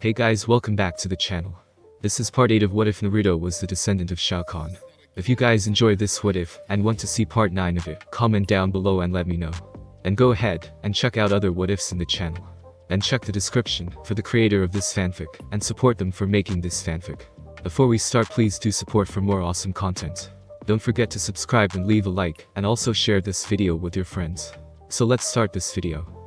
Hey guys, welcome back to the channel. This is part 8 of What If Naruto was the descendant of Shao Kahn. If you guys enjoy this what if, and want to see part 9 of it, comment down below and let me know. And go ahead, and check out other what ifs in the channel. And check the description, for the creator of this fanfic, and support them for making this fanfic. Before we start, please do support for more awesome content. Don't forget to subscribe and leave a like, and also share this video with your friends. So let's start this video.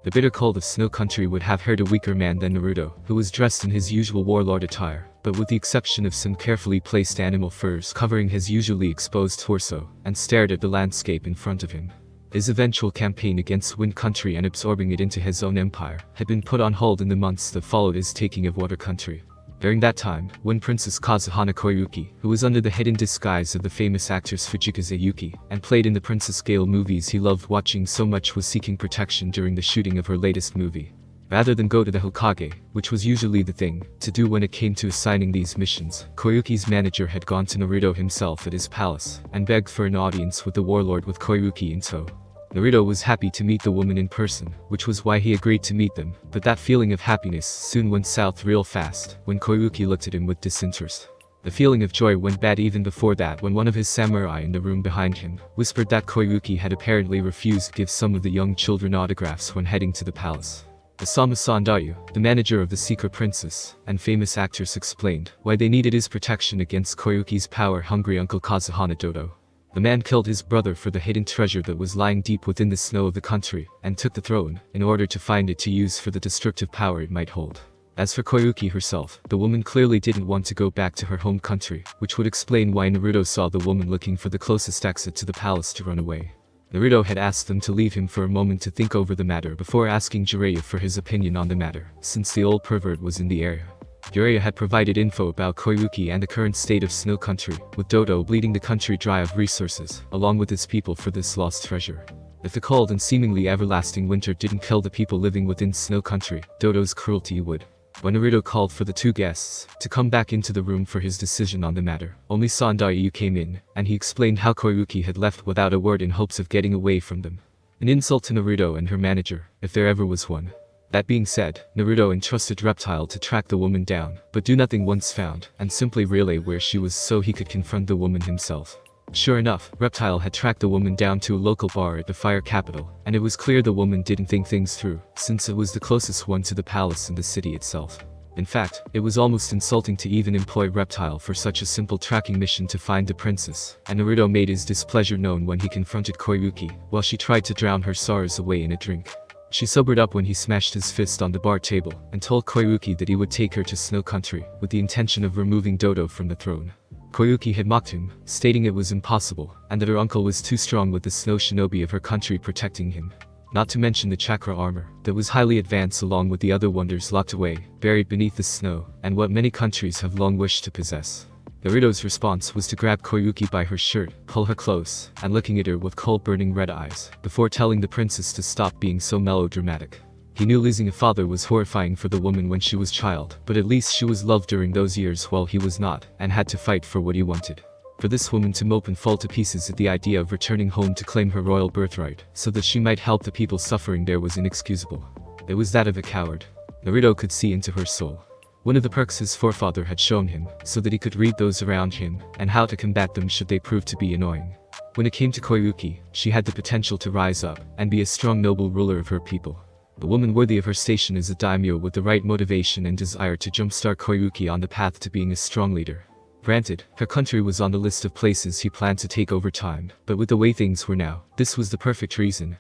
The bitter cold of Snow Country would have heard a weaker man than Naruto, who was dressed in his usual warlord attire, but with the exception of some carefully placed animal furs covering his usually exposed torso, and stared at the landscape in front of him. His eventual campaign against Wind Country and absorbing it into his own empire had been put on hold in the months that followed his taking of Water Country. During that time, Wind Princess Kazuhana Koyuki, who was under the hidden disguise of the famous actress Fujikaze Yuki, and played in the Princess Gale movies he loved watching so much, was seeking protection during the shooting of her latest movie. Rather than go to the Hokage, which was usually the thing to do when it came to assigning these missions, Koyuki's manager had gone to Naruto himself at his palace, and begged for an audience with the warlord with Koyuki in tow. Naruto was happy to meet the woman in person, which was why he agreed to meet them, but that feeling of happiness soon went south real fast when Koyuki looked at him with disinterest. The feeling of joy went bad even before that when one of his samurai in the room behind him whispered that Koyuki had apparently refused to give some of the young children autographs when heading to the palace. Osamu Sandayu, the manager of the Secret Princess and famous actress, explained why they needed his protection against Koyuki's power-hungry uncle Kazuhana Dodo. The man killed his brother for the hidden treasure that was lying deep within the snow of the country, and took the throne, in order to find it to use for the destructive power it might hold. As for Koyuki herself, the woman clearly didn't want to go back to her home country, which would explain why Naruto saw the woman looking for the closest exit to the palace to run away. Naruto had asked them to leave him for a moment to think over the matter before asking Jiraiya for his opinion on the matter, since the old pervert was in the area. Jiraiya had provided info about Koyuki and the current state of Snow Country, with Dodo bleeding the country dry of resources, along with its people for this lost treasure. If the cold and seemingly everlasting winter didn't kill the people living within Snow Country, Dodo's cruelty would. When Naruto called for the two guests to come back into the room for his decision on the matter, only Sandayu came in, and he explained how Koyuki had left without a word in hopes of getting away from them. An insult to Naruto and her manager, if there ever was one. That being said, Naruto entrusted Reptile to track the woman down, but do nothing once found, and simply relay where she was so he could confront the woman himself. Sure enough, Reptile had tracked the woman down to a local bar at the fire capital, and it was clear the woman didn't think things through, since it was the closest one to the palace and the city itself. In fact, it was almost insulting to even employ Reptile for such a simple tracking mission to find the princess, and Naruto made his displeasure known when he confronted Koyuki, while she tried to drown her sorrows away in a drink. She sobered up when he smashed his fist on the bar table, and told Koyuki that he would take her to Snow Country, with the intention of removing Dodo from the throne. Koyuki had mocked him, stating it was impossible, and that her uncle was too strong with the snow shinobi of her country protecting him. Not to mention the chakra armor, that was highly advanced along with the other wonders locked away, buried beneath the snow, and what many countries have long wished to possess. Naruto's response was to grab Koyuki by her shirt, pull her close, and looking at her with cold burning red eyes, before telling the princess to stop being so melodramatic. He knew losing a father was horrifying for the woman when she was a child, but at least she was loved during those years while he was not, and had to fight for what he wanted. For this woman to mope and fall to pieces at the idea of returning home to claim her royal birthright, so that she might help the people suffering there, was inexcusable. It was that of a coward. Naruto could see into her soul. One of the perks his forefather had shown him, so that he could read those around him, and how to combat them should they prove to be annoying. When it came to Koyuki, she had the potential to rise up, and be a strong noble ruler of her people. A woman worthy of her station as a daimyo with the right motivation and desire to jumpstart Koyuki on the path to being a strong leader. Granted, her country was on the list of places he planned to take over time, but with the way things were now, this was the perfect reason,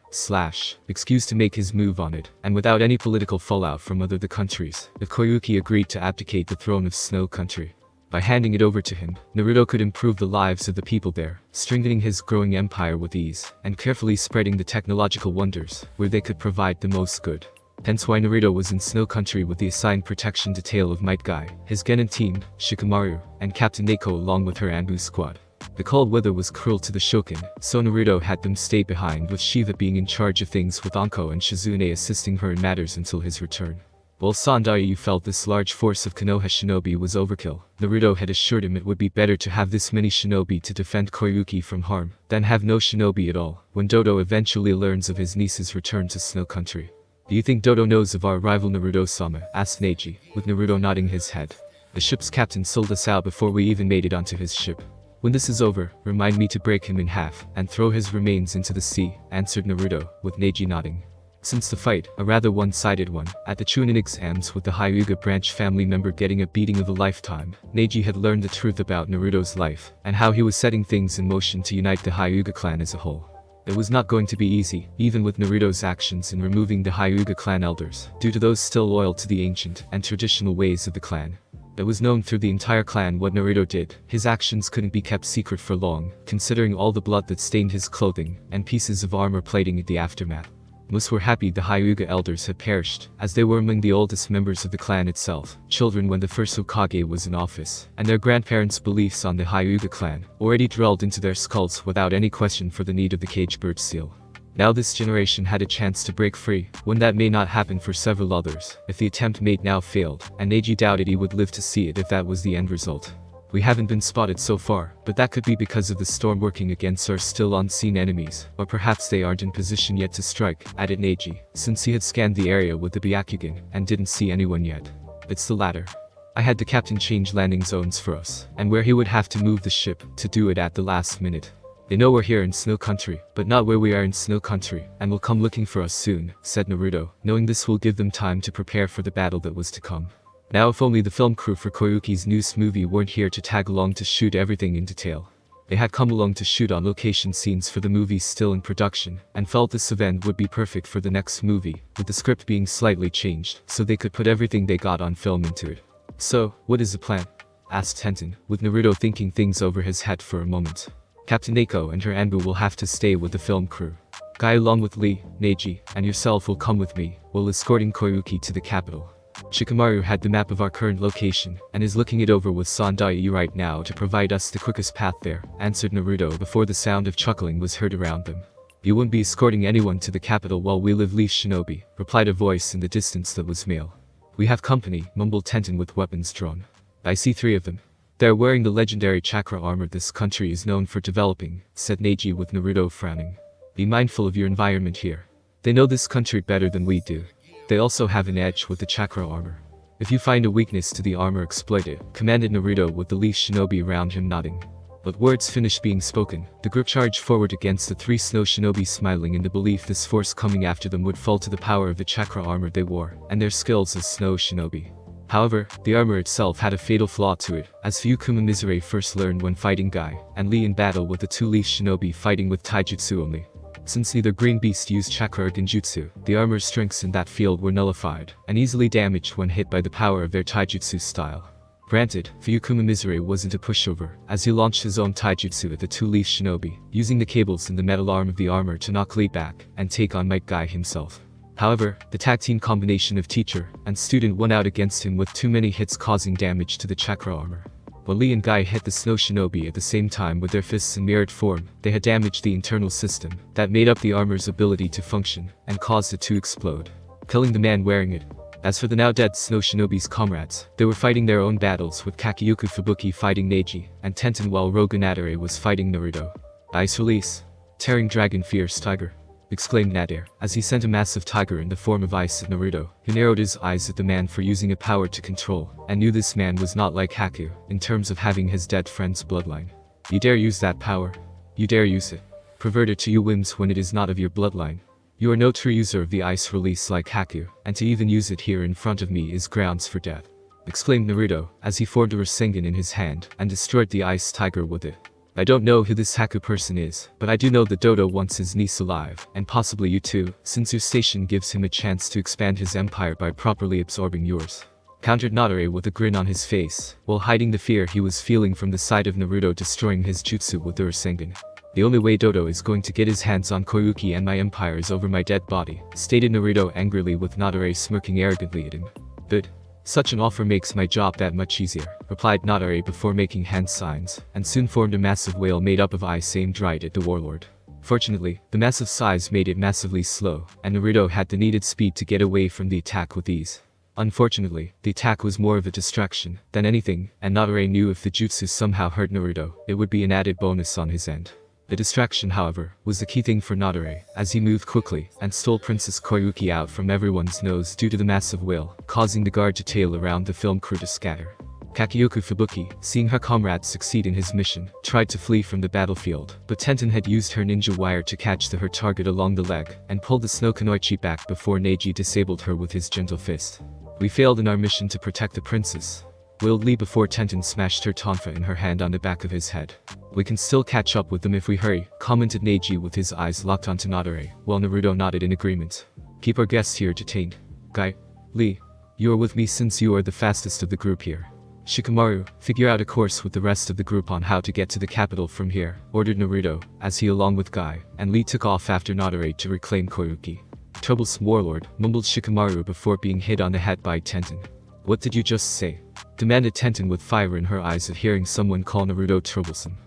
excuse to make his move on it, and without any political fallout from other countries, if Koyuki agreed to abdicate the throne of Snow Country. By handing it over to him, Naruto could improve the lives of the people there, strengthening his growing empire with ease, and carefully spreading the technological wonders, where they could provide the most good. Hence why Naruto was in Snow Country with the assigned protection detail of Might Guy, his Genin team, Shikamaru, and Captain Neko along with her Anbu squad. The cold weather was cruel to the Shokin, so Naruto had them stay behind, with Shiva being in charge of things with Anko and Shizune assisting her in matters until his return. While Sandayu felt this large force of Konoha shinobi was overkill, Naruto had assured him it would be better to have this many shinobi to defend Koyuki from harm, than have no shinobi at all, when Dodo eventually learns of his niece's return to Snow Country. Do you think Dodo knows of our rival Naruto-sama? Asked Neji, with Naruto nodding his head. The ship's captain sold us out before we even made it onto his ship. When this is over, remind me to break him in half and throw his remains into the sea, answered Naruto, with Neji nodding. Since the fight, a rather one-sided one, at the Chunin exams with the Hyuga branch family member getting a beating of a lifetime, Neji had learned the truth about Naruto's life, and how he was setting things in motion to unite the Hyuga clan as a whole. It was not going to be easy, even with Naruto's actions in removing the Hyuga clan elders, due to those still loyal to the ancient and traditional ways of the clan. It was known through the entire clan what Naruto did. His actions couldn't be kept secret for long, considering all the blood that stained his clothing, and pieces of armor plating in the aftermath. Most were happy the Hyuga elders had perished, as they were among the oldest members of the clan itself, children when the first Hokage was in office, and their grandparents' beliefs on the Hyuga clan already drilled into their skulls without any question for the need of the cage bird seal. Now this generation had a chance to break free, when that may not happen for several others, if the attempt made now failed, and Neji doubted he would live to see it if that was the end result. We haven't been spotted so far, but that could be because of the storm working against our still unseen enemies, or perhaps they aren't in position yet to strike, added Neji, since he had scanned the area with the Byakugan, and didn't see anyone yet. It's the latter. I had the captain change landing zones for us, and where he would have to move the ship, to do it at the last minute. They know we're here in Snow Country, but not where we are in Snow Country, and will come looking for us soon, said Naruto, knowing this will give them time to prepare for the battle that was to come. Now if only the film crew for Koyuki's newest movie weren't here to tag along to shoot everything in detail. They had come along to shoot on location scenes for the movie still in production, and felt this event would be perfect for the next movie, with the script being slightly changed, so they could put everything they got on film into it. So, what is the plan? Asked Tenten, with Naruto thinking things over his head for a moment. Captain Eiko and her Anbu will have to stay with the film crew. Guy along with Lee, Neji, and yourself will come with me, while escorting Koyuki to the capital. Shikamaru had the map of our current location, and is looking it over with Sandai right now to provide us the quickest path there, answered Naruto before the sound of chuckling was heard around them. You won't be escorting anyone to the capital while we live Leaf Shinobi, replied a voice in the distance that was male. We have company, mumbled Tenten with weapons drawn. I see 3 of them. They're wearing the legendary chakra armor this country is known for developing, said Neji with Naruto frowning. Be mindful of your environment here. They know this country better than we do. They also have an edge with the chakra armor. If you find a weakness to the armor, exploit it, commanded Naruto with the Leaf Shinobi around him nodding. But words finished being spoken, the group charged forward against the 3 snow shinobi, smiling in the belief this force coming after them would fall to the power of the chakra armor they wore, and their skills as snow shinobi. However, the armor itself had a fatal flaw to it, as Fukuma Mizure first learned when fighting Guy, and Lee in battle with the 2 Leaf Shinobi fighting with taijutsu only. Since neither Green Beast used chakra or genjutsu, the armor's strengths in that field were nullified, and easily damaged when hit by the power of their taijutsu style. Granted, Fukuma Mizure wasn't a pushover, as he launched his own taijutsu at the 2 Leaf Shinobi, using the cables in the metal arm of the armor to knock Lee back, and take on Might Guy himself. However, the tag team combination of teacher and student won out against him with too many hits, causing damage to the chakra armor. When Lee and Guy hit the snow shinobi at the same time with their fists in mirrored form, they had damaged the internal system that made up the armor's ability to function, and caused it to explode, killing the man wearing it. As for the now dead snow shinobi's comrades, they were fighting their own battles, with Kakyoku Fubuki fighting Neji, and Tenten, while Rogue Nadare was fighting Naruto. Ice release. Tearing dragon, fierce tiger, exclaimed Nadir, as he sent a massive tiger in the form of ice at Naruto, who narrowed his eyes at the man for using a power to control, and knew this man was not like Haku, in terms of having his dead friend's bloodline. You dare use that power? You dare use it? Pervert it to your whims when it is not of your bloodline. You are no true user of the ice release like Haku, and to even use it here in front of me is grounds for death, exclaimed Naruto, as he formed a Rasengan in his hand, and destroyed the ice tiger with it. I don't know who this Haku person is, but I do know that Dodo wants his niece alive, and possibly you too, since your station gives him a chance to expand his empire by properly absorbing yours, countered Nadare with a grin on his face, while hiding the fear he was feeling from the sight of Naruto destroying his jutsu with the Rasengan. The only way Dodo is going to get his hands on Koyuki and my empire is over my dead body, stated Naruto angrily, with Nadare smirking arrogantly at him. But such an offer makes my job that much easier, replied Nadare before making hand signs, and soon formed a massive whale made up of ice aimed right at the warlord. Fortunately, the massive size made it massively slow, and Naruto had the needed speed to get away from the attack with ease. Unfortunately, the attack was more of a distraction than anything, and Nadare knew if the jutsu somehow hurt Naruto, it would be an added bonus on his end. The distraction, however, was the key thing for Nadare, as he moved quickly and stole Princess Koyuki out from everyone's nose due to the massive whale, causing the guard to tail around the film crew to scatter. Kakyoku Fubuki, seeing her comrade succeed in his mission, tried to flee from the battlefield, but Tenten had used her ninja wire to catch her target along the leg and pulled the Snow Kunoichi back before Neji disabled her with his gentle fist. We failed in our mission to protect the princess, wailed Lee before Tenten smashed her tonfa in her hand on the back of his head. We can still catch up with them if we hurry, commented Neji with his eyes locked onto Nadare, while Naruto nodded in agreement. Keep our guests here detained. Guy, Lee, you are with me since you are the fastest of the group here. Shikamaru, figure out a course with the rest of the group on how to get to the capital from here, ordered Naruto, as he along with Guy and Lee took off after Nadare to reclaim Koyuki. Troublesome warlord, mumbled Shikamaru before being hit on the head by Tenten. What did you just say? Demanded Tenten with fire in her eyes at hearing someone call Naruto troublesome.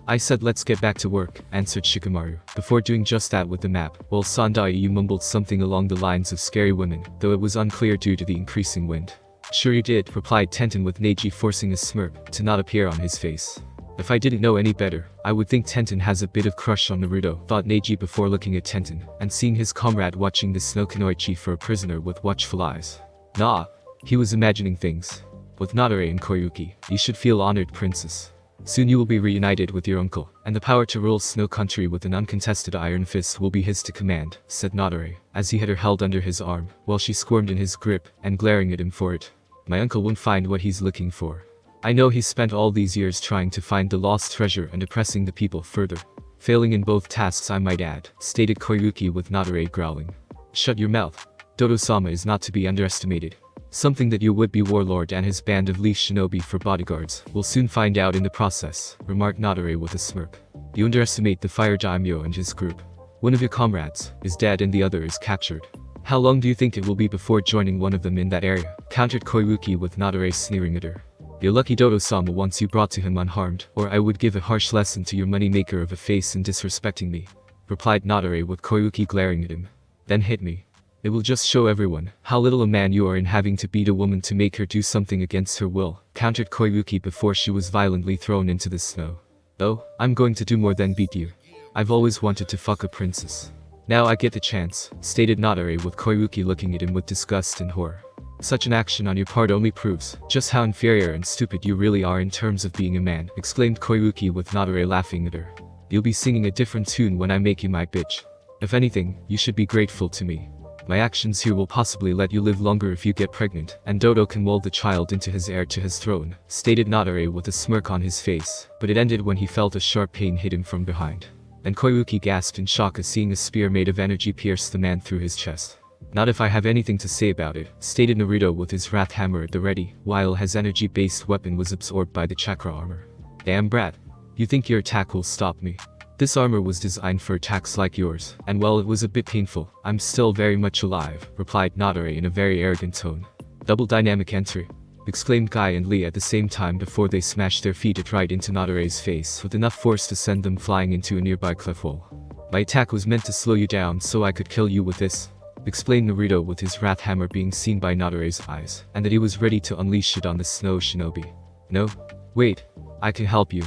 I said let's get back to work, answered Shikamaru, before doing just that with the map, while Sandai mumbled something along the lines of scary women, though it was unclear due to the increasing wind. Sure you did, replied Tenten with Neji forcing a smirk to not appear on his face. If I didn't know any better, I would think Tenten has a bit of crush on Naruto, thought Neji before looking at Tenten, and seeing his comrade watching the Snow Kunoichi for a prisoner with watchful eyes. Nah, he was imagining things. With Nadare and Koyuki, you should feel honored, princess. Soon you will be reunited with your uncle, and the power to rule Snow Country with an uncontested iron fist will be his to command, said Nadare, as he had her held under his arm, while she squirmed in his grip and glaring at him for it. My uncle won't find what he's looking for. I know he's spent all these years trying to find the lost treasure and oppressing the people further. Failing in both tasks, I might add, stated Koyuki with Nadare growling. Shut your mouth. Dodo-sama is not to be underestimated. Something that your would-be warlord and his band of leaf shinobi for bodyguards will soon find out in the process, remarked Nadare with a smirk. You underestimate the fire daimyo and his group. One of your comrades is dead and the other is captured. How long do you think it will be before joining one of them in that area? Countered Koyuki with Nadare sneering at her. You're lucky Dodo-sama wants you brought to him unharmed, or I would give a harsh lesson to your moneymaker of a face in disrespecting me, replied Nadare with Koyuki glaring at him. Then hit me. It will just show everyone how little a man you are in having to beat a woman to make her do something against her will, countered Koyuki before she was violently thrown into the snow. Oh, I'm going to do more than beat you. I've always wanted to fuck a princess. Now I get the chance, stated Nadare with Koyuki looking at him with disgust and horror. Such an action on your part only proves just how inferior and stupid you really are in terms of being a man, exclaimed Koyuki with Nadare laughing at her. You'll be singing a different tune when I make you my bitch. If anything, you should be grateful to me. My actions here will possibly let you live longer if you get pregnant, and Dodo can mold the child into his heir to his throne, stated Nadare with a smirk on his face, but it ended when he felt a sharp pain hit him from behind. Then Koyuki gasped in shock as seeing a spear made of energy pierce the man through his chest. Not if I have anything to say about it, stated Naruto with his wrath hammer at the ready, while his energy-based weapon was absorbed by the chakra armor. Damn brat. You think your attack will stop me? This armor was designed for attacks like yours, and while it was a bit painful, I'm still very much alive, replied Nadare in a very arrogant tone. Double dynamic entry, exclaimed Guy and Lee at the same time before they smashed their feet right into Nadare's face with enough force to send them flying into a nearby cliff wall. My attack was meant to slow you down so I could kill you with this, explained Naruto with his wrath hammer being seen by Nadare's eyes, and that he was ready to unleash it on the snow shinobi. No? Wait, I can help you.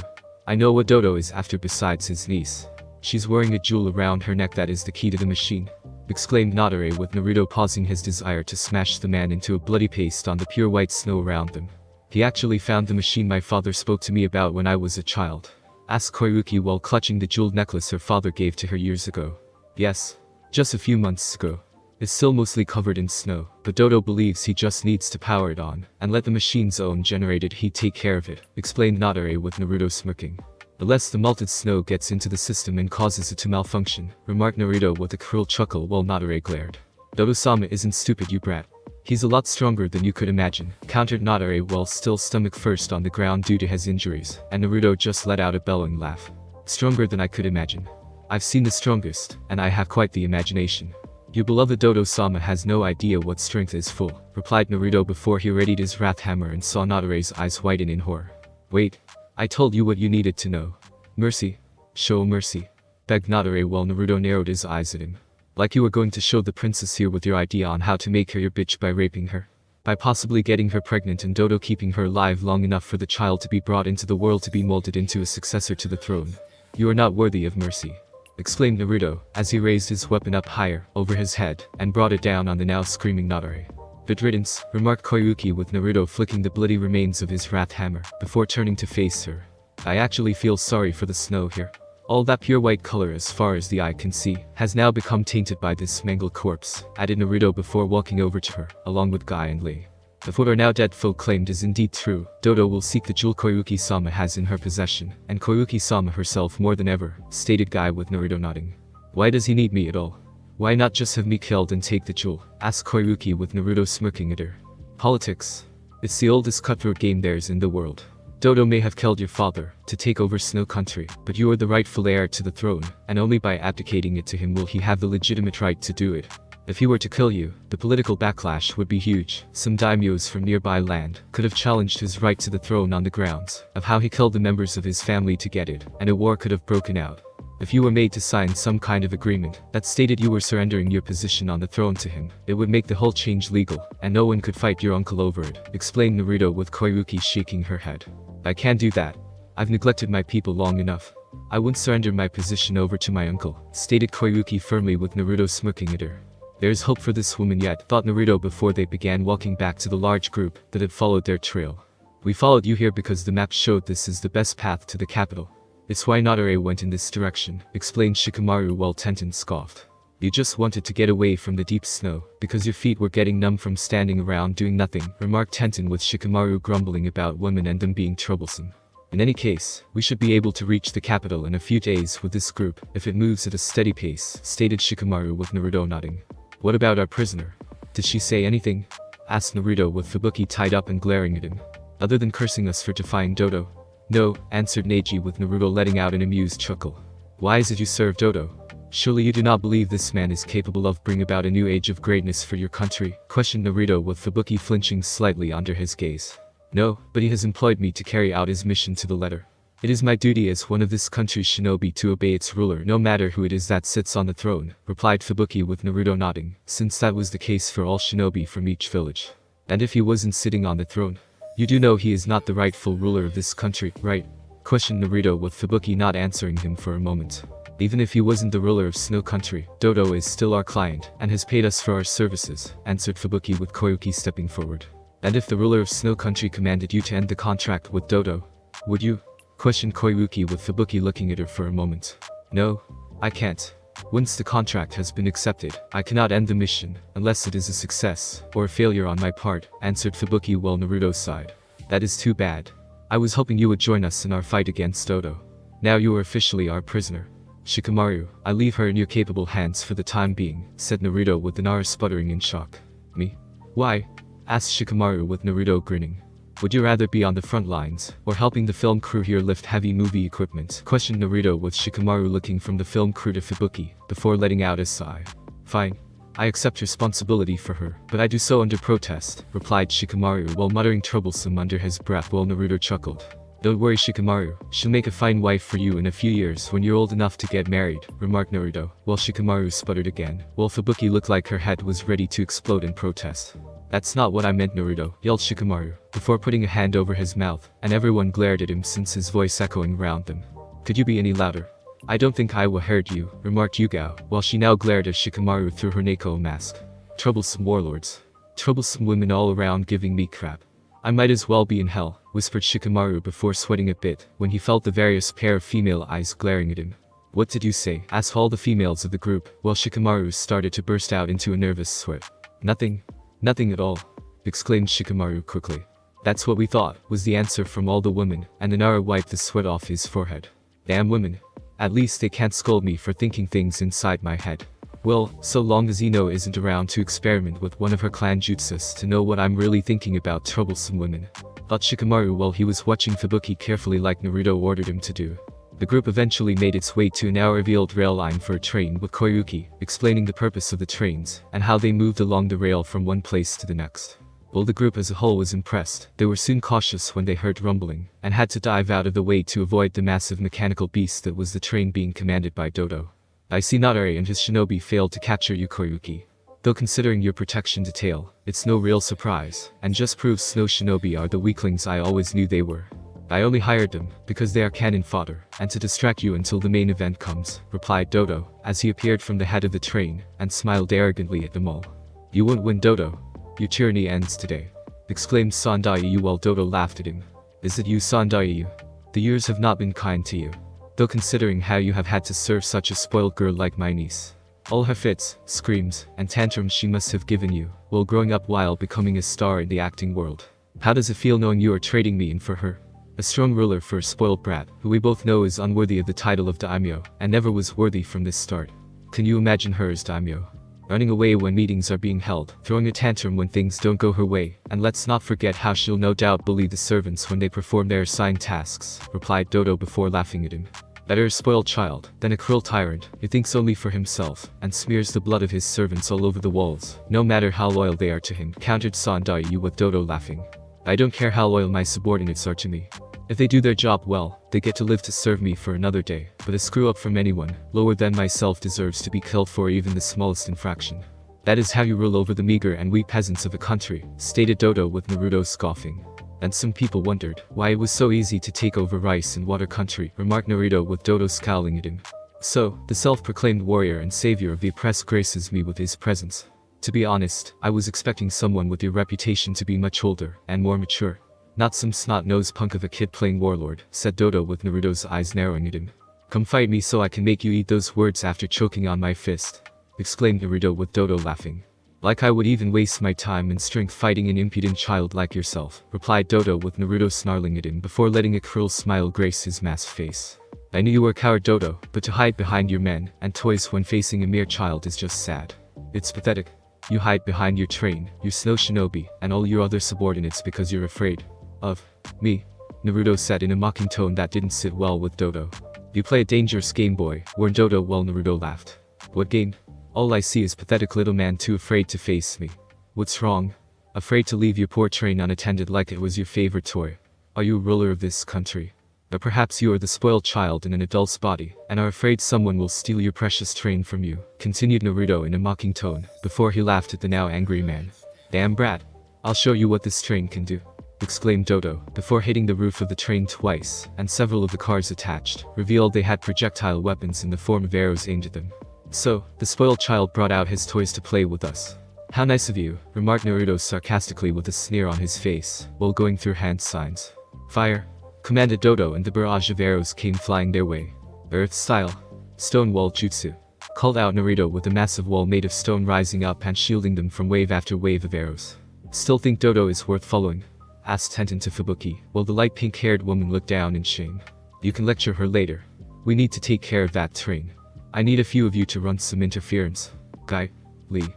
I know what Dodo is after besides his niece. She's wearing a jewel around her neck that is the key to the machine, exclaimed Nadare with Naruto pausing his desire to smash the man into a bloody paste on the pure white snow around them. He actually found the machine my father spoke to me about when I was a child, asked Koyuki while clutching the jeweled necklace her father gave to her years ago. Yes, just a few months ago. It's still mostly covered in snow, but Dodo believes he just needs to power it on and let the machine's own generated heat take care of it, explained Nadare with Naruto smirking. The less the melted snow gets into the system and causes it to malfunction, remarked Naruto with a cruel chuckle while Nadare glared. Dodo-sama isn't stupid, you brat. He's a lot stronger than you could imagine, countered Nadare while still stomach first on the ground due to his injuries, and Naruto just let out a bellowing laugh. Stronger than I could imagine. I've seen the strongest, and I have quite the imagination. Your beloved Dodo-sama has no idea what strength is full, replied Naruto before he readied his wrath hammer and saw Nadare's eyes whiten in horror. Wait, I told you what you needed to know. Mercy. Show mercy, begged Nadare while Naruto narrowed his eyes at him. Like you were going to show the princess here with your idea on how to make her your bitch by raping her. By possibly getting her pregnant and Dodo keeping her alive long enough for the child to be brought into the world to be molded into a successor to the throne. You are not worthy of mercy, exclaimed Naruto, as he raised his weapon up higher, over his head, and brought it down on the now screaming Naruto. Good riddance, remarked Koyuki with Naruto flicking the bloody remains of his wrath hammer, before turning to face her. I actually feel sorry for the snow here. All that pure white color as far as the eye can see, has now become tainted by this mangled corpse, added Naruto before walking over to her, along with Guy and Lee. If what our now dead foe claimed is indeed true, Dodo will seek the jewel Koyuki-sama has in her possession, and Koyuki-sama herself more than ever, stated Guy with Naruto nodding. Why does he need me at all? Why not just have me killed and take the jewel? Asked Koyuki with Naruto smirking at her. Politics. It's the oldest cutthroat game there is in the world. Dodo may have killed your father, to take over Snow Country, but you are the rightful heir to the throne, and only by abdicating it to him will he have the legitimate right to do it. If he were to kill you, the political backlash would be huge. Some daimyos from nearby land could have challenged his right to the throne on the grounds of how he killed the members of his family to get it, and a war could have broken out. If you were made to sign some kind of agreement that stated you were surrendering your position on the throne to him, it would make the whole change legal, and no one could fight your uncle over it, explained Naruto with Koyuki shaking her head. I can't do that. I've neglected my people long enough. I wouldn't surrender my position over to my uncle, stated Koyuki firmly with Naruto smirking at her. There's hope for this woman yet, thought Naruto before they began walking back to the large group that had followed their trail. We followed you here because the map showed this is the best path to the capital. It's why Naruto went in this direction, explained Shikamaru while Tenten scoffed. You just wanted to get away from the deep snow, because your feet were getting numb from standing around doing nothing, remarked Tenten with Shikamaru grumbling about women and them being troublesome. In any case, we should be able to reach the capital in a few days with this group, if it moves at a steady pace, stated Shikamaru with Naruto nodding. What about our prisoner? Did she say anything? Asked Naruto with Fubuki tied up and glaring at him. Other than cursing us for defying Dodo? No, answered Neji with Naruto letting out an amused chuckle. Why is it you serve Dodo? Surely you do not believe this man is capable of bringing about a new age of greatness for your country? Questioned Naruto with Fubuki flinching slightly under his gaze. No, but he has employed me to carry out his mission to the letter. It is my duty as one of this country's shinobi to obey its ruler no matter who it is that sits on the throne, replied Fubuki with Naruto nodding, since that was the case for all shinobi from each village. And if he wasn't sitting on the throne? You do know he is not the rightful ruler of this country, right? Questioned Naruto with Fubuki not answering him for a moment. Even if he wasn't the ruler of Snow Country, Dodo is still our client, and has paid us for our services, answered Fubuki with Koyuki stepping forward. And if the ruler of Snow Country commanded you to end the contract with Dodo, would you? Questioned Koyuki with Fubuki looking at her for a moment. No, I can't. Once the contract has been accepted, I cannot end the mission, unless it is a success, or a failure on my part, answered Fubuki while Naruto sighed. That is too bad. I was hoping you would join us in our fight against Dodo. Now you are officially our prisoner. Shikamaru, I leave her in your capable hands for the time being, said Naruto with Nara sputtering in shock. Me? Why? Asked Shikamaru with Naruto grinning. Would you rather be on the front lines, or helping the film crew here lift heavy movie equipment? Questioned Naruto with Shikamaru looking from the film crew to Fubuki, before letting out a sigh. Fine. I accept responsibility for her, but I do so under protest, replied Shikamaru while muttering troublesome under his breath while Naruto chuckled. Don't worry Shikamaru, she'll make a fine wife for you in a few years when you're old enough to get married, remarked Naruto, while Shikamaru sputtered again, while Fubuki looked like her head was ready to explode in protest. That's not what I meant Naruto, yelled Shikamaru, before putting a hand over his mouth, and everyone glared at him since his voice echoing round them. Could you be any louder? I don't think I will heard you, remarked Yugao, while she now glared at Shikamaru through her Neko mask. Troublesome warlords. Troublesome women all around giving me crap. I might as well be in hell, whispered Shikamaru before sweating a bit, when he felt the various pair of female eyes glaring at him. What did you say? Asked all the females of the group, while Shikamaru started to burst out into a nervous sweat. Nothing. Nothing at all, exclaimed Shikamaru quickly. That's what we thought, was the answer from all the women, and Nara wiped the sweat off his forehead. Damn women. At least they can't scold me for thinking things inside my head. Well, so long as Ino isn't around to experiment with one of her clan jutsus to know what I'm really thinking about troublesome women. Thought Shikamaru while he was watching Fubuki carefully like Naruto ordered him to do. The group eventually made its way to a now revealed rail line for a train with Koyuki, explaining the purpose of the trains, and how they moved along the rail from one place to the next. While the group as a whole was impressed, they were soon cautious when they heard rumbling, and had to dive out of the way to avoid the massive mechanical beast that was the train being commanded by Dodo. I see Naruto and his shinobi failed to capture you Koyuki. Though considering your protection detail, it's no real surprise, and just proves Snow Shinobi are the weaklings I always knew they were. I only hired them because they are cannon fodder, and to distract you until the main event comes, replied Dodo, as he appeared from the head of the train, and smiled arrogantly at them all. You won't win, Dodo. Your tyranny ends today, exclaimed Sandayu while Dodo laughed at him. Is it you, Sandayu? The years have not been kind to you, though, considering how you have had to serve such a spoiled girl like my niece. All her fits, screams, and tantrums she must have given you, while growing up while becoming a star in the acting world. How does it feel knowing you are trading me in for her? A strong ruler for a spoiled brat, who we both know is unworthy of the title of daimyo, and never was worthy from this start. Can you imagine her as daimyo? Running away when meetings are being held, throwing a tantrum when things don't go her way, and let's not forget how she'll no doubt bully the servants when they perform their assigned tasks, replied Dodo before laughing at him. Better a spoiled child than a cruel tyrant who thinks only for himself and smears the blood of his servants all over the walls, no matter how loyal they are to him, countered Sandayu with Dodo laughing. I don't care how loyal my subordinates are to me. If they do their job well, they get to live to serve me for another day, but a screw-up from anyone lower than myself deserves to be killed for even the smallest infraction. That is how you rule over the meager and weak peasants of a country, stated Dodo with Naruto scoffing. And some people wondered why it was so easy to take over rice and water country, remarked Naruto with Dodo scowling at him. So, the self-proclaimed warrior and savior of the oppressed graces me with his presence. To be honest, I was expecting someone with your reputation to be much older and more mature. Not some snot-nosed punk of a kid playing warlord, said Dodo with Naruto's eyes narrowing at him. Come fight me so I can make you eat those words after choking on my fist, exclaimed Naruto with Dodo laughing. Like I would even waste my time and strength fighting an impudent child like yourself, replied Dodo with Naruto snarling at him before letting a cruel smile grace his masked face. I knew you were a coward, Dodo, but to hide behind your men and toys when facing a mere child is just sad. It's pathetic. You hide behind your train, your snow shinobi, and all your other subordinates because you're afraid of me, Naruto said in a mocking tone that didn't sit well with Dodo. You play a dangerous game, boy, warned Dodo while Naruto laughed. What game? All I see is pathetic little man too afraid to face me. What's wrong? Afraid to leave your poor train unattended like it was your favorite toy? Are you a ruler of this country? Or perhaps you are the spoiled child in an adult's body, and are afraid someone will steal your precious train from you, continued Naruto in a mocking tone, before he laughed at the now angry man. Damn brat. I'll show you what this train can do, exclaimed Dodo, before hitting the roof of the train twice, and several of the cars attached revealed they had projectile weapons in the form of arrows aimed at them. So, the spoiled child brought out his toys to play with us. How nice of you, remarked Naruto sarcastically with a sneer on his face, while going through hand signs. Fire! Commanded Dodo, and the barrage of arrows came flying their way. Earth style. Stone wall jutsu, called out Naruto with a massive wall made of stone rising up and shielding them from wave after wave of arrows. Still think Dodo is worth following? Asked Tenten to Fubuki, while the light pink-haired woman looked down in shame. You can lecture her later. We need to take care of that train. I need a few of you to run some interference. Guy, Lee,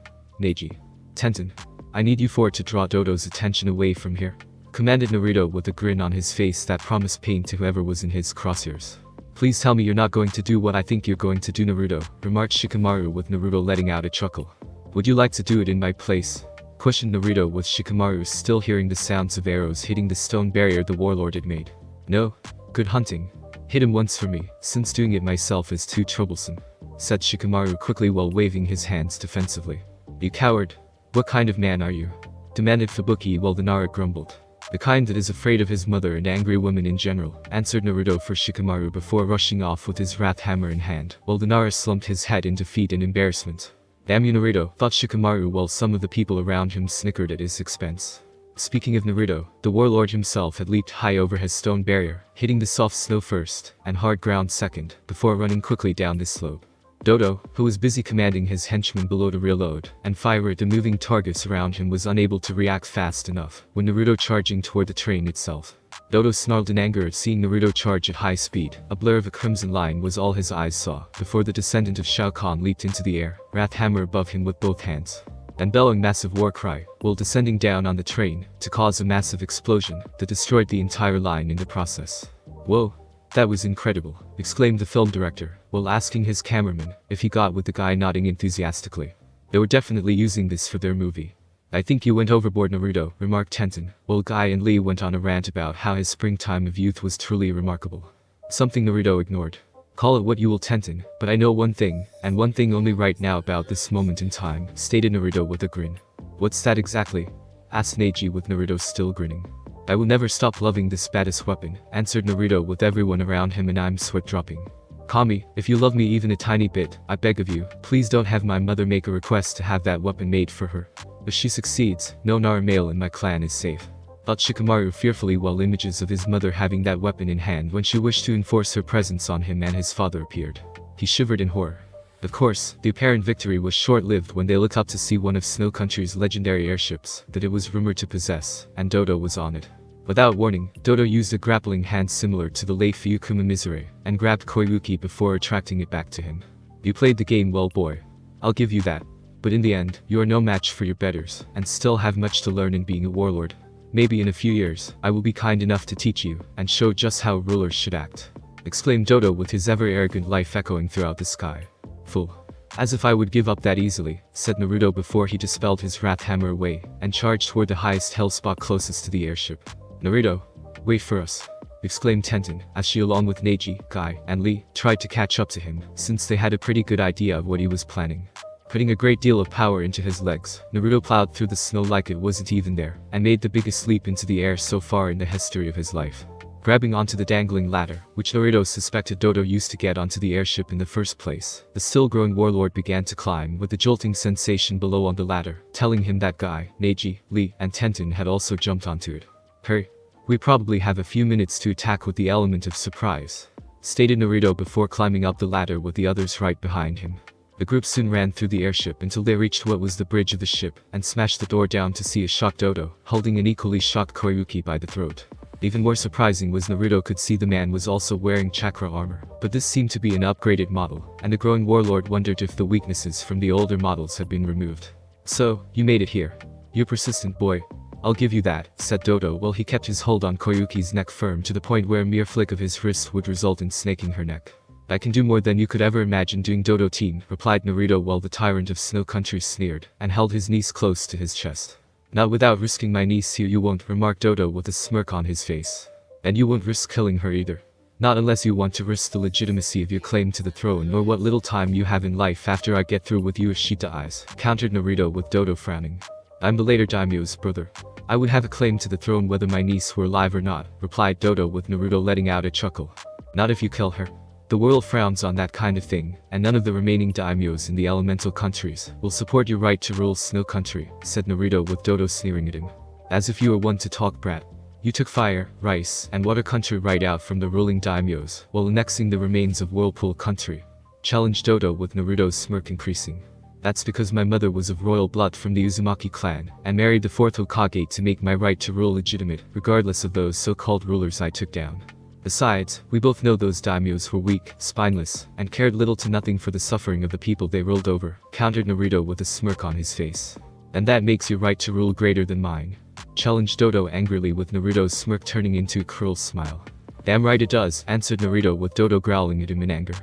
Neji, Tenten. I need you four to draw Dodo's attention away from here, commanded Naruto with a grin on his face that promised pain to whoever was in his crosshairs. Please tell me you're not going to do what I think you're going to do, Naruto, remarked Shikamaru with Naruto letting out a chuckle. Would you like to do it in my place? Questioned Naruto with Shikamaru still hearing the sounds of arrows hitting the stone barrier the warlord had made. No. Good hunting. Hit him once for me, since doing it myself is too troublesome, said Shikamaru quickly while waving his hands defensively. You coward. What kind of man are you? Demanded Fubuki while the Nara grumbled. The kind that is afraid of his mother and angry women in general, answered Naruto for Shikamaru before rushing off with his wrath hammer in hand, while the Nara slumped his head in defeat and embarrassment. Damn you, Naruto, thought Shikamaru while some of the people around him snickered at his expense. Speaking of Naruto, the warlord himself had leaped high over his stone barrier, hitting the soft snow first, and hard ground second, before running quickly down the slope. Dodo, who was busy commanding his henchmen below to reload and fire at the moving targets around him, was unable to react fast enough when Naruto charging toward the train itself. Dodo snarled in anger at seeing Naruto charge at high speed. A blur of a crimson line was all his eyes saw, before the descendant of Shao Kahn leaped into the air, wrath hammer above him with both hands, and bellowing massive war cry, while descending down on the train, to cause a massive explosion that destroyed the entire line in the process. Whoa, that was incredible, exclaimed the film director, while asking his cameraman if he got with the guy nodding enthusiastically. They were definitely using this for their movie. I think you went overboard, Naruto, remarked Tenten, while Guy and Lee went on a rant about how his springtime of youth was truly remarkable. Something Naruto ignored. Call it what you will, Tenten, but I know one thing, and one thing only right now about this moment in time, stated Naruto with a grin. What's that exactly? Asked Neji with Naruto still grinning. I will never stop loving this baddest weapon, answered Naruto with everyone around him and I'm sweat dropping. Kami, if you love me even a tiny bit, I beg of you, please don't have my mother make a request to have that weapon made for her. If she succeeds, no Naru male in my clan is safe. Thought Shikamaru fearfully while images of his mother having that weapon in hand when she wished to enforce her presence on him and his father appeared. He shivered in horror. Of course, the apparent victory was short-lived when they looked up to see one of Snow Country's legendary airships that it was rumored to possess, and Dodo was on it. Without warning, Dodo used a grappling hand similar to the late Fuyukuma Mizure, and grabbed Koyuki before attracting it back to him. You played the game well, boy. I'll give you that. But in the end, you are no match for your betters, and still have much to learn in being a warlord. Maybe in a few years, I will be kind enough to teach you, and show just how rulers should act. Exclaimed Dodo with his ever-arrogant life echoing throughout the sky. Fool. As if I would give up that easily, said Naruto before he dispelled his wrath hammer away, and charged toward the highest hell spot closest to the airship. Naruto, wait for us, exclaimed Tenten, as she along with Neji, Guy, and Lee, tried to catch up to him, since they had a pretty good idea of what he was planning. Putting a great deal of power into his legs, Naruto plowed through the snow like it wasn't even there, and made the biggest leap into the air so far in the history of his life. Grabbing onto the dangling ladder, which Naruto suspected Dodo used to get onto the airship in the first place, the still-growing warlord began to climb with the jolting sensation below on the ladder, telling him that Guy, Neji, Lee, and Tenten had also jumped onto it. Hurry. We probably have a few minutes to attack with the element of surprise, stated Naruto before climbing up the ladder with the others right behind him. The group soon ran through the airship until they reached what was the bridge of the ship, and smashed the door down to see a shocked Dodo, holding an equally shocked Koyuki by the throat. Even more surprising was Naruto could see the man was also wearing chakra armor, but this seemed to be an upgraded model, and the growing warlord wondered if the weaknesses from the older models had been removed. So, you made it here. You're persistent, boy. I'll give you that, said Dodo while he kept his hold on Koyuki's neck firm to the point where a mere flick of his wrist would result in snaking her neck. I can do more than you could ever imagine doing, Dodo team, replied Naruto while the tyrant of Snow Country sneered, and held his knees close to his chest. Not without risking my niece here you won't, remarked Dodo with a smirk on his face. And you won't risk killing her either. Not unless you want to risk the legitimacy of your claim to the throne nor what little time you have in life after I get through with you, Ashita eyes, countered Naruto with Dodo frowning. I'm the later daimyo's brother. I would have a claim to the throne whether my niece were alive or not, replied Dodo with Naruto letting out a chuckle. Not if you kill her. The world frowns on that kind of thing, and none of the remaining daimyos in the elemental countries will support your right to rule Snow Country, said Naruto with Dodo sneering at him. As if you were one to talk, brat. You took fire, rice, and water country right out from the ruling daimyos, while annexing the remains of Whirlpool Country. Challenged Dodo with Naruto's smirk increasing. That's because my mother was of royal blood from the Uzumaki clan, and married the 4th Hokage to make my right to rule legitimate, regardless of those so-called rulers I took down. Besides, we both know those daimyos were weak, spineless, and cared little to nothing for the suffering of the people they ruled over, countered Naruto with a smirk on his face. And that makes your right to rule greater than mine. Challenged Dodo angrily with Naruto's smirk turning into a cruel smile. Damn right it does, answered Naruto with Dodo growling at him in anger.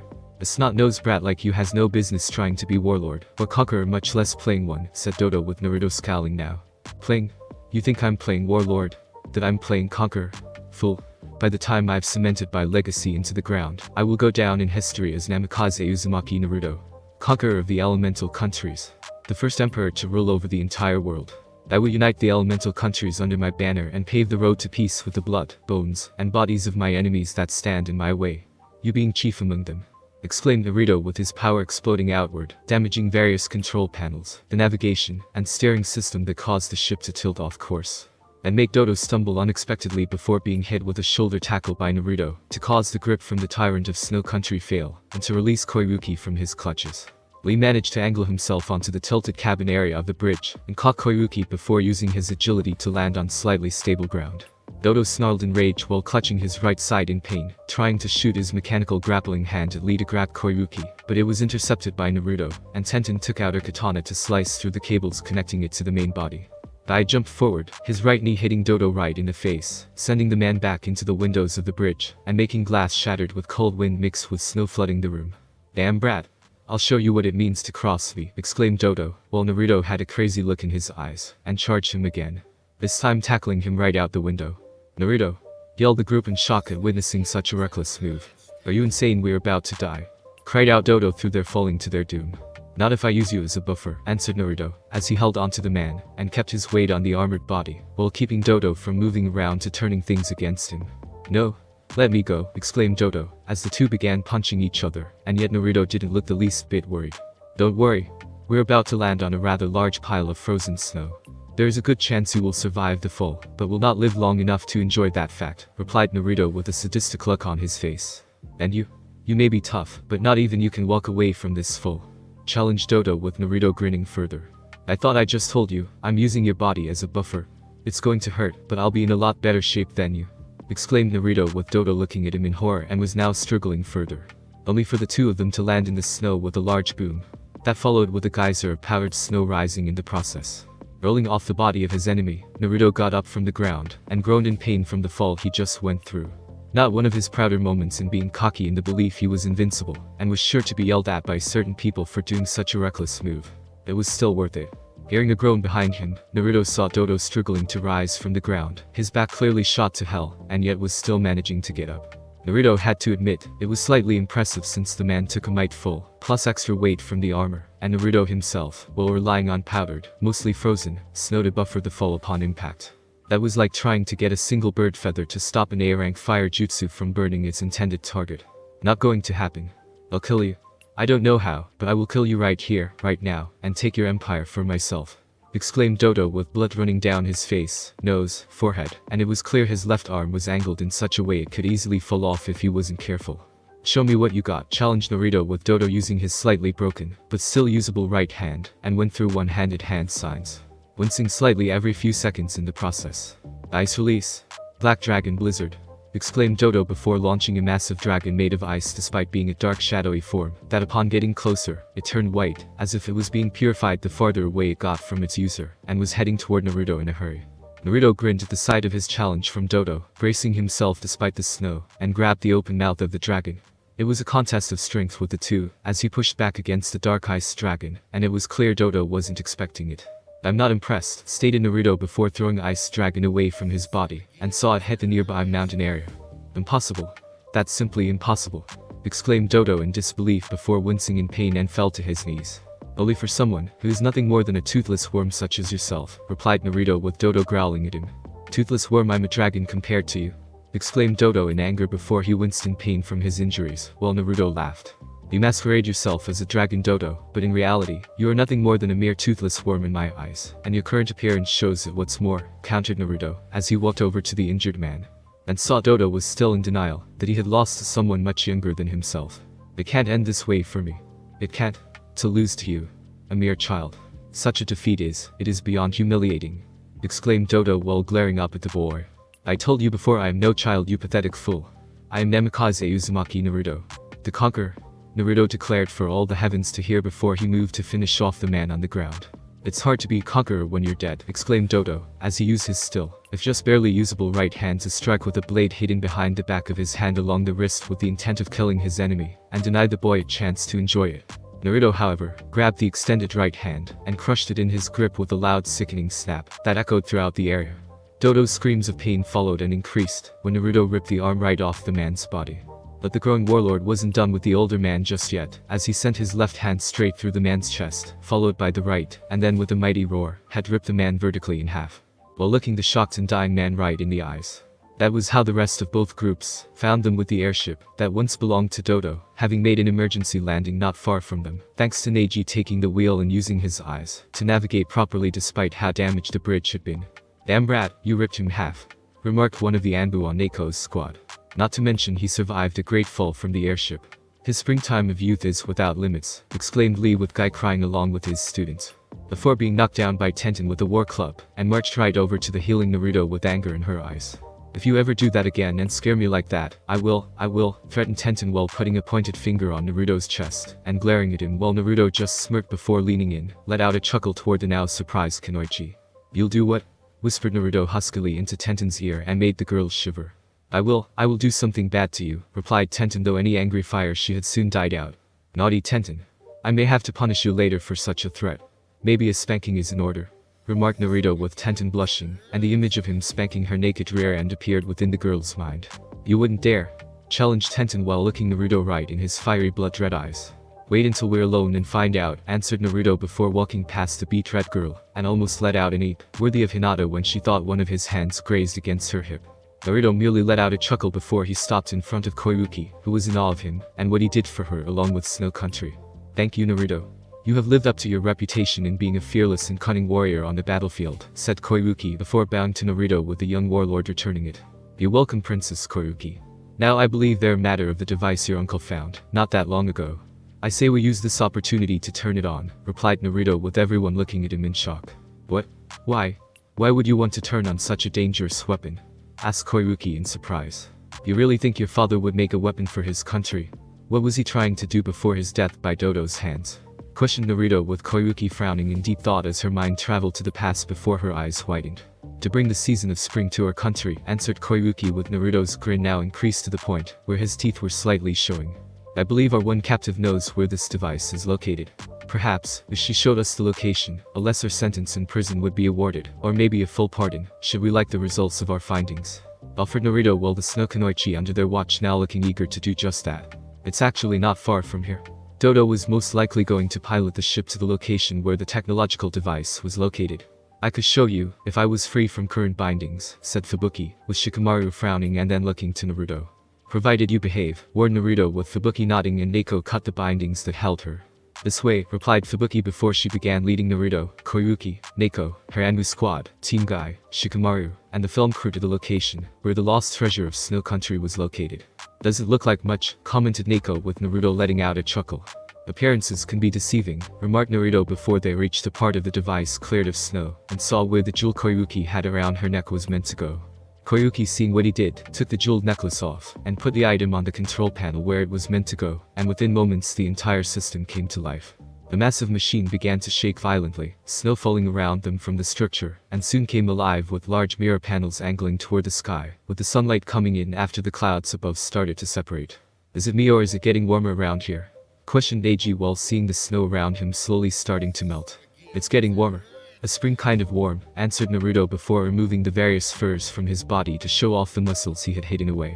A snot-nosed brat like you has no business trying to be warlord, or conqueror, much less playing one, said Dodo with Naruto scowling now. Playing? You think I'm playing warlord? That I'm playing conqueror? Fool. By the time I've cemented my legacy into the ground, I will go down in history as Namikaze Uzumaki Naruto, conqueror of the elemental countries, the first emperor to rule over the entire world. I will unite the elemental countries under my banner and pave the road to peace with the blood, bones, and bodies of my enemies that stand in my way. You being chief among them, exclaimed Naruto with his power exploding outward, damaging various control panels, the navigation, and steering system that caused the ship to tilt off course, and make Dodo stumble unexpectedly before being hit with a shoulder tackle by Naruto, to cause the grip from the tyrant of Snow Country fail, and to release Koyuki from his clutches. Lee managed to angle himself onto the tilted cabin area of the bridge, and caught Koyuki before using his agility to land on slightly stable ground. Dodo snarled in rage while clutching his right side in pain, trying to shoot his mechanical grappling hand at Lee to grab Koyuki, but it was intercepted by Naruto, and Tenten took out her katana to slice through the cables connecting it to the main body. Guy jumped forward, his right knee hitting Dodo right in the face, sending the man back into the windows of the bridge, and making glass shattered with cold wind mixed with snow flooding the room. Damn brat. I'll show you what it means to cross me, exclaimed Dodo, while Naruto had a crazy look in his eyes, and charged him again, this time tackling him right out the window. Naruto, yelled the group in shock at witnessing such a reckless move. Are you insane? We're about to die, cried out Dodo through their falling to their doom. Not if I use you as a buffer, answered Naruto, as he held onto the man, and kept his weight on the armored body, while keeping Dodo from moving around to turning things against him. No. Let me go, exclaimed Dodo, as the two began punching each other, and yet Naruto didn't look the least bit worried. Don't worry. We're about to land on a rather large pile of frozen snow. There is a good chance you will survive the fall, but will not live long enough to enjoy that fact, replied Naruto with a sadistic look on his face. And you may be tough, but not even you can walk away from this foe, challenged Dodo with Naruto grinning further. I thought I just told you, I'm using your body as a buffer. It's going to hurt, but I'll be in a lot better shape than you, exclaimed Naruto with Dodo looking at him in horror and was now struggling further, only for the two of them to land in the snow with a large boom. That followed with a geyser of powdered snow rising in the process. Rolling off the body of his enemy, Naruto got up from the ground and groaned in pain from the fall he just went through. Not one of his prouder moments in being cocky in the belief he was invincible and was sure to be yelled at by certain people for doing such a reckless move. It was still worth it. Hearing a groan behind him, Naruto saw Dodo struggling to rise from the ground, his back clearly shot to hell, and yet was still managing to get up. Naruto had to admit, it was slightly impressive since the man took a might full, plus extra weight from the armor, and Naruto himself, while relying on powdered, mostly frozen, snow to buffer the fall upon impact. That was like trying to get a single bird feather to stop an A-rank fire jutsu from burning its intended target. Not going to happen. I'll kill you. I don't know how, but I will kill you right here, right now, and take your empire for myself, exclaimed Dodo with blood running down his face, nose, forehead, and it was clear his left arm was angled in such a way it could easily fall off if he wasn't careful. Show me what you got, challenged Naruto with Dodo using his slightly broken, but still usable right hand, and went through one-handed hand signs, wincing slightly every few seconds in the process. Ice release. Black Dragon Blizzard, exclaimed Dodo before launching a massive dragon made of ice despite being a dark shadowy form, that upon getting closer, it turned white, as if it was being purified the farther away it got from its user, and was heading toward Naruto in a hurry. Naruto grinned at the sight of his challenge from Dodo, bracing himself despite the snow, and grabbed the open mouth of the dragon. It was a contest of strength with the two, as he pushed back against the dark ice dragon, and it was clear Dodo wasn't expecting it. I'm not impressed, stated Naruto before throwing the ice dragon away from his body, and saw it hit the nearby mountain area. Impossible. That's simply impossible, exclaimed Dodo in disbelief before wincing in pain and fell to his knees. Only for someone who is nothing more than a toothless worm such as yourself, replied Naruto with Dodo growling at him. Toothless worm, I'm a dragon compared to you, exclaimed Dodo in anger before he winced in pain from his injuries, while Naruto laughed. You masquerade yourself as a dragon, Dodo, but in reality, you are nothing more than a mere toothless worm in my eyes, and your current appearance shows it. What's more, countered Naruto, as he walked over to the injured man, and saw Dodo was still in denial, that he had lost to someone much younger than himself. It can't end this way for me. It can't. To lose to you, a mere child. Such a defeat it is beyond humiliating, exclaimed Dodo while glaring up at the boy. I told you before, I am no child, you pathetic fool. I am Namikaze Uzumaki Naruto, the conqueror, Naruto declared for all the heavens to hear before he moved to finish off the man on the ground. It's hard to be a conqueror when you're dead, exclaimed Dodo, as he used his still, if just barely usable right hand to strike with a blade hidden behind the back of his hand along the wrist with the intent of killing his enemy, and denied the boy a chance to enjoy it. Naruto, however, grabbed the extended right hand, and crushed it in his grip with a loud sickening snap, that echoed throughout the area. Dodo's screams of pain followed and increased, when Naruto ripped the arm right off the man's body. But the growing warlord wasn't done with the older man just yet, as he sent his left hand straight through the man's chest, followed by the right, and then with a mighty roar, had ripped the man vertically in half, while looking the shocked and dying man right in the eyes. That was how the rest of both groups found them with the airship that once belonged to Dodo, having made an emergency landing not far from them, thanks to Neji taking the wheel and using his eyes to navigate properly despite how damaged the bridge had been. Damn rat, you ripped him half, remarked one of the Anbu on Neko's squad. Not to mention he survived a great fall from the airship. His springtime of youth is without limits, exclaimed Lee with Guy crying along with his students, before being knocked down by Tenten with a war club, and marched right over to the healing Naruto with anger in her eyes. If you ever do that again and scare me like that, I will, threatened Tenten while putting a pointed finger on Naruto's chest, and glaring at him while Naruto just smirked before leaning in, let out a chuckle toward the now surprised Kunoichi. You'll do what? Whispered Naruto huskily into Tenten's ear and made the girls shiver. I will do something bad to you, replied Tenten, though any angry fire she had soon died out. Naughty Tenten. I may have to punish you later for such a threat. Maybe a spanking is in order, remarked Naruto with Tenten blushing, and the image of him spanking her naked rear end appeared within the girl's mind. You wouldn't dare, challenged Tenten while looking Naruto right in his fiery blood-red eyes. Wait until we're alone and find out, answered Naruto before walking past the beat-red girl, and almost let out an ape, worthy of Hinata when she thought one of his hands grazed against her hip. Naruto merely let out a chuckle before he stopped in front of Koyuki, who was in awe of him, and what he did for her along with Snow Country. Thank you, Naruto. You have lived up to your reputation in being a fearless and cunning warrior on the battlefield, said Koyuki before bowing to Naruto with the young warlord returning it. You're welcome, Princess Koyuki. Now I believe they're a matter of the device your uncle found, not that long ago. I say we use this opportunity to turn it on, replied Naruto with everyone looking at him in shock. What? Why? Why would you want to turn on such a dangerous weapon? Asked Koyuki in surprise. You really think your father would make a weapon for his country? What was he trying to do before his death by Dodo's hands? Questioned Naruto with Koyuki frowning in deep thought as her mind traveled to the past before her eyes widened. To bring the season of spring to our country, answered Koyuki with Naruto's grin now increased to the point where his teeth were slightly showing. I believe our one captive knows where this device is located. Perhaps, if she showed us the location, a lesser sentence in prison would be awarded, or maybe a full pardon, should we like the results of our findings. Offered Naruto while the Snokunoichi under their watch now looking eager to do just that. It's actually not far from here. Dodo was most likely going to pilot the ship to the location where the technological device was located. I could show you, if I was free from current bindings, said Fubuki, with Shikamaru frowning and then looking to Naruto. Provided you behave, warned Naruto with Fubuki nodding and Neko cut the bindings that held her. This way, replied Fubuki before she began leading Naruto, Koyuki, Neko, her Anmu squad, Team Guy, Shikamaru, and the film crew to the location where the lost treasure of Snow Country was located. Does it look like much? Commented Neko with Naruto letting out a chuckle. Appearances can be deceiving, remarked Naruto before they reached the part of the device cleared of snow and saw where the jewel Koyuki had around her neck was meant to go. Koyuki, seeing what he did, took the jeweled necklace off and put the item on the control panel where it was meant to go, and within moments the entire system came to life. The massive machine began to shake violently, snow falling around them from the structure, and soon came alive with large mirror panels angling toward the sky, with the sunlight coming in after the clouds above started to separate. Is it me or is it getting warmer around here? Questioned Eiji while seeing the snow around him slowly starting to melt. It's getting warmer. A spring kind of warm, answered Naruto before removing the various furs from his body to show off the muscles he had hidden away,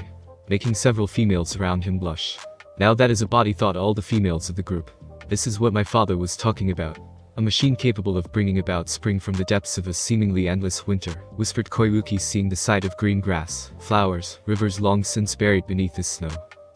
making several females around him blush. Now that is a body, thought all the females of the group. This is what my father was talking about. A machine capable of bringing about spring from the depths of a seemingly endless winter, whispered Koyuki, seeing the sight of green grass, flowers, rivers long since buried beneath the snow,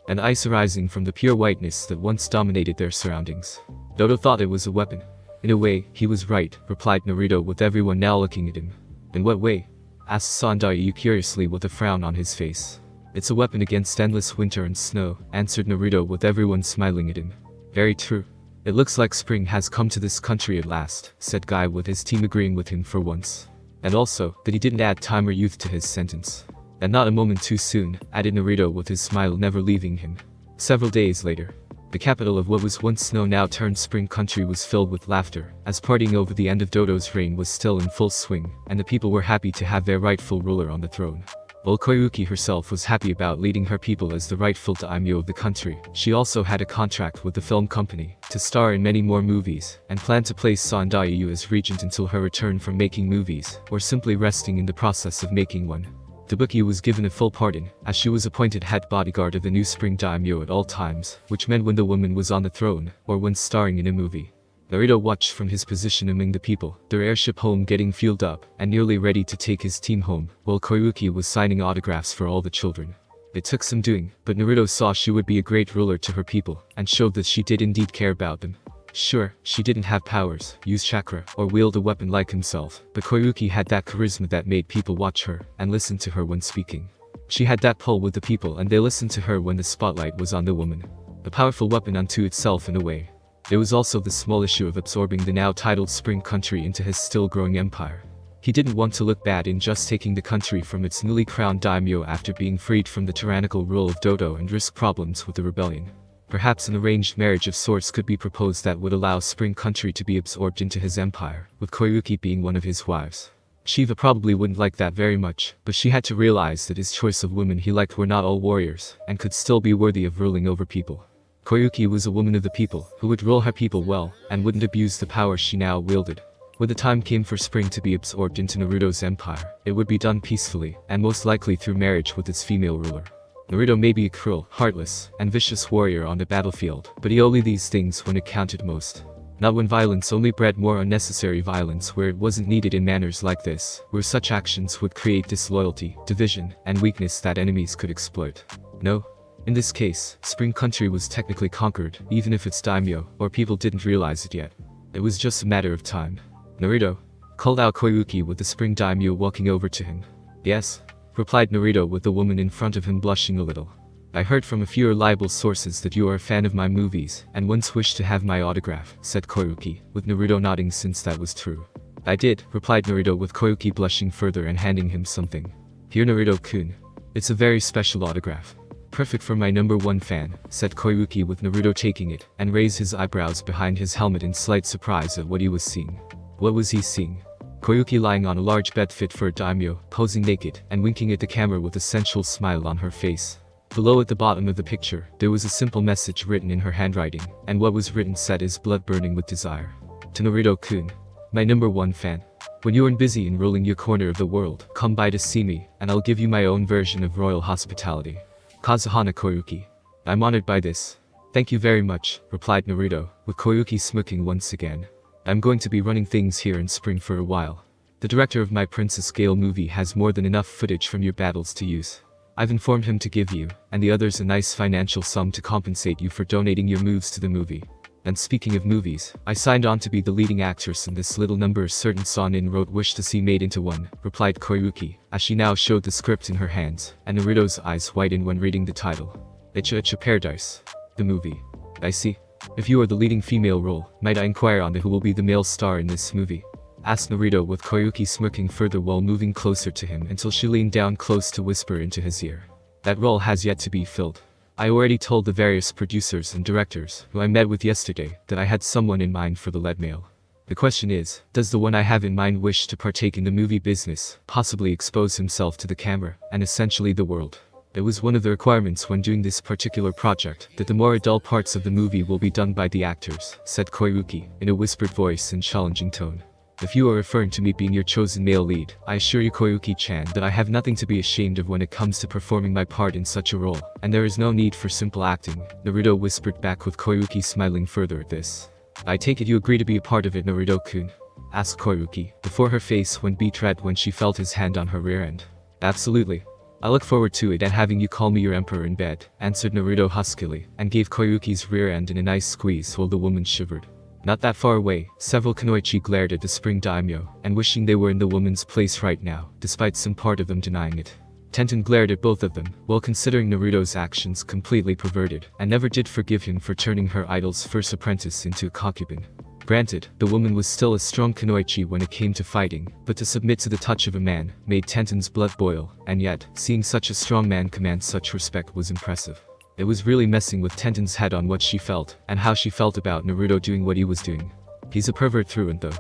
and ice arising from the pure whiteness that once dominated their surroundings. Dodo thought it was a weapon. In a way, he was right, replied Naruto with everyone now looking at him. In what way? Asked Sandaiyu curiously with a frown on his face. It's a weapon against endless winter and snow, answered Naruto with everyone smiling at him. Very true. It looks like spring has come to this country at last, said Guy with his team agreeing with him for once. And also, that he didn't add time or youth to his sentence. And not a moment too soon, added Naruto with his smile never leaving him. Several days later, the capital of what was once snow now turned spring country was filled with laughter, as partying over the end of Dodo's reign was still in full swing, and the people were happy to have their rightful ruler on the throne. While Koyuki herself was happy about leading her people as the rightful daimyo of the country, she also had a contract with the film company to star in many more movies, and planned to place Sandaiyu as regent until her return from making movies, or simply resting in the process of making one. Fubuki was given a full pardon, as she was appointed head bodyguard of the new spring daimyo at all times, which meant when the woman was on the throne, or when starring in a movie. Naruto watched from his position among the people, their airship home getting fueled up, and nearly ready to take his team home, while Koyuki was signing autographs for all the children. It took some doing, but Naruto saw she would be a great ruler to her people, and showed that she did indeed care about them. Sure, she didn't have powers, use chakra, or wield a weapon like himself, but Koyuki had that charisma that made people watch her, and listen to her when speaking. She had that pull with the people and they listened to her when the spotlight was on the woman. A powerful weapon unto itself in a way. There was also the small issue of absorbing the now titled spring country into his still growing empire. He didn't want to look bad in just taking the country from its newly crowned daimyo after being freed from the tyrannical rule of Dodo and risk problems with the rebellion. Perhaps an arranged marriage of sorts could be proposed that would allow spring country to be absorbed into his empire, with Koyuki being one of his wives. Shiva probably wouldn't like that very much, but she had to realize that his choice of women he liked were not all warriors, and could still be worthy of ruling over people. Koyuki was a woman of the people, who would rule her people well, and wouldn't abuse the power she now wielded. When the time came for spring to be absorbed into Naruto's empire, it would be done peacefully, and most likely through marriage with its female ruler. Naruto may be a cruel, heartless, and vicious warrior on the battlefield, but he only these things when it counted most. Not when violence only bred more unnecessary violence, where it wasn't needed in manners like this, where such actions would create disloyalty, division, and weakness that enemies could exploit. No. In this case, Spring Country was technically conquered, even if its daimyo, or people didn't realize it yet. It was just a matter of time. Naruto, called out Koyuki with the Spring daimyo walking over to him. Yes, replied Naruto with the woman in front of him blushing a little. I heard from a few reliable sources that you are a fan of my movies, and once wished to have my autograph, said Koyuki, with Naruto nodding since that was true. I did, replied Naruto with Koyuki blushing further and handing him something. Here Naruto-kun. It's a very special autograph. Perfect for my #1 fan, said Koyuki with Naruto taking it, and raised his eyebrows behind his helmet in slight surprise at what he was seeing. What was he seeing? Koyuki lying on a large bed fit for a daimyo, posing naked, and winking at the camera with a sensual smile on her face. Below at the bottom of the picture, there was a simple message written in her handwriting, and what was written said his blood burning with desire. To Naruto-kun, my #1 fan. When you aren't busy in ruling your corner of the world, come by to see me, and I'll give you my own version of royal hospitality. Kazuhana Koyuki. I'm honored by this. Thank you very much, replied Naruto, with Koyuki smirking once again. I'm going to be running things here in Spring for a while. The director of my Princess Gale movie has more than enough footage from your battles to use. I've informed him to give you, and the others, a nice financial sum to compensate you for donating your moves to the movie. And speaking of movies, I signed on to be the leading actress in this little number a certain Sonin wrote wish to see made into one, replied Koyuki, as she now showed the script in her hands, and Naruto's eyes widened when reading the title. Icha Paradise. The movie. I see. If you are the leading female role, might I inquire on who will be the male star in this movie? Asked Naruto with Koyuki smirking further while moving closer to him until she leaned down close to whisper into his ear. That role has yet to be filled. I already told the various producers and directors who I met with yesterday that I had someone in mind for the lead male. The question is, does the one I have in mind wish to partake in the movie business, possibly expose himself to the camera, and essentially the world? It was one of the requirements when doing this particular project that the more adult parts of the movie will be done by the actors, said Koyuki, in a whispered voice and challenging tone. If you are referring to me being your chosen male lead, I assure you Koyuki-chan that I have nothing to be ashamed of when it comes to performing my part in such a role, and there is no need for simple acting, Naruto whispered back with Koyuki smiling further at this. I take it you agree to be a part of it, Naruto-kun? Asked Koyuki, before her face went beet red when she felt his hand on her rear end. Absolutely. I look forward to it and having you call me your emperor in bed, answered Naruto huskily, and gave Koyuki's rear end in a nice squeeze while the woman shivered. Not that far away, several kunoichi glared at the Spring daimyo, and wishing they were in the woman's place right now, despite some part of them denying it. Tenten glared at both of them, while considering Naruto's actions completely perverted, and never did forgive him for turning her idol's first apprentice into a concubine. Granted, the woman was still a strong kunoichi when it came to fighting, but to submit to the touch of a man made Tenten's blood boil, and yet, seeing such a strong man command such respect was impressive. It was really messing with Tenten's head on what she felt, and how she felt about Naruto doing what he was doing. He's a pervert through and through.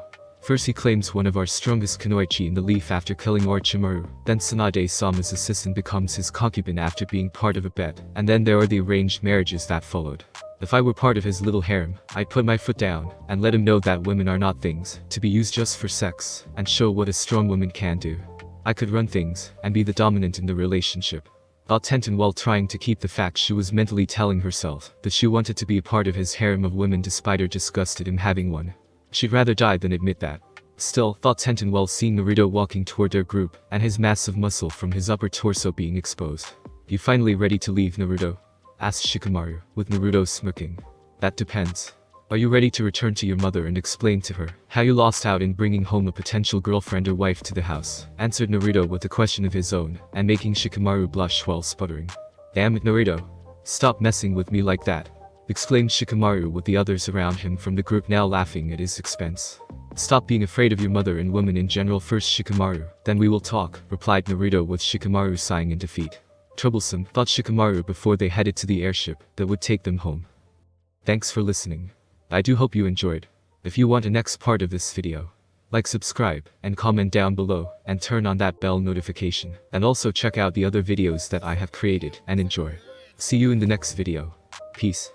First he claims one of our strongest kunoichi in the leaf after killing Orochimaru, then Tsunade-sama's assistant becomes his concubine after being part of a bet, and then there are the arranged marriages that followed. If I were part of his little harem, I'd put my foot down, and let him know that women are not things to be used just for sex, and show what a strong woman can do. I could run things, and be the dominant in the relationship. Thought Tenten while trying to keep the fact she was mentally telling herself that she wanted to be a part of his harem of women despite her disgust at him having one. She'd rather die than admit that. Still, thought Tenten while seeing Naruto walking toward their group, and his massive muscle from his upper torso being exposed. You finally ready to leave, Naruto? Asked Shikamaru, with Naruto smirking. That depends. Are you ready to return to your mother and explain to her how you lost out in bringing home a potential girlfriend or wife to the house? Answered Naruto with a question of his own, and making Shikamaru blush while sputtering. Damn it, Naruto. Stop messing with me like that. Exclaimed Shikamaru with the others around him from the group now laughing at his expense. Stop being afraid of your mother and women in general first, Shikamaru, then we will talk, replied Naruto with Shikamaru sighing in defeat. Troublesome, thought Shikamaru before they headed to the airship that would take them home. Thanks for listening. I do hope you enjoyed. If you want a next part of this video, like, subscribe, and comment down below, and turn on that bell notification, and also check out the other videos that I have created, and enjoy. See you in the next video. Peace.